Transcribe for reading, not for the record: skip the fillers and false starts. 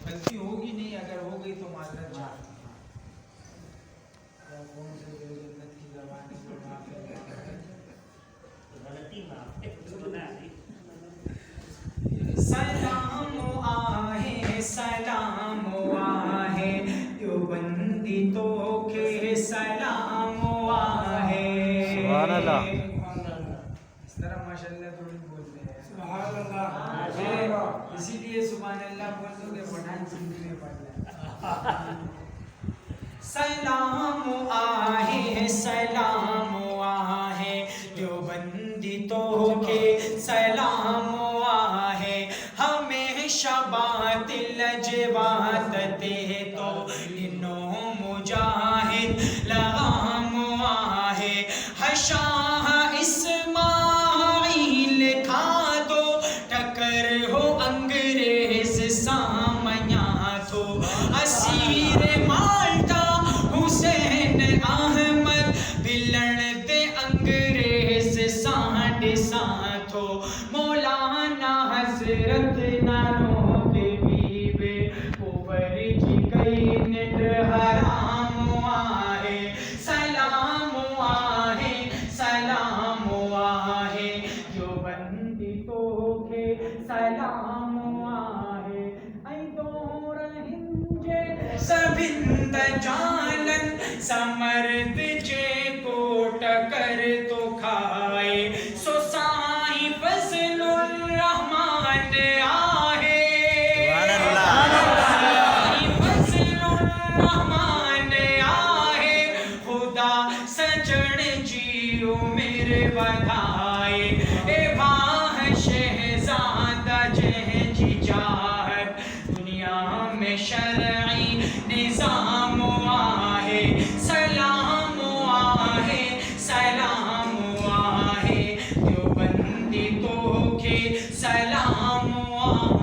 غلطی ہوگی نہیں، اگر ہو گئی تو معذرت چاہیے. کون سے جنت کی زبان ہے جو معاف ہے؟ سلام آہے سلام آہے دیوبندی تو کے سلام آہے. سبحان اللہ. اس طرح ماشاء اللہ تھوڑی بولتے ہیں. سبحان اللہ. اسی لیے سبحان اللہ بول دو کہ پٹھان سندھی میں پڑھ لیں. سلام آہے سلام آہے دیوبندی تو کے سلام آہے. ہمیشہ باطل جوادتے تو انہوں مجاہد لغام آہے. شاہ اسماعیل کھا دو ٹکر ہو انگریز سامیاں تو. اسیر مالٹا حسین احمد بلڑتے انگریز سانڈ ساتھو. مولانا حضرت نانو دیوی بے اوپر جی کئی نٹ حرام آہے. سلام آہے سلام آہے دیوبندی تو کے سلام آہے. ای دور ہنجے سبند جانن سمرد جے کو ٹکر تو کھائے. سو سائیں فضل الرحمن آہے. سائیں فضل الرحمن آہے. خدا سجن جیو میرے بدھائے. اے واہ شہزادہ جہ جی چاہت دنیا میں شرعی نظام آہے. سلام آہے سلام آہے دیوبندی تو کے سلام آہے.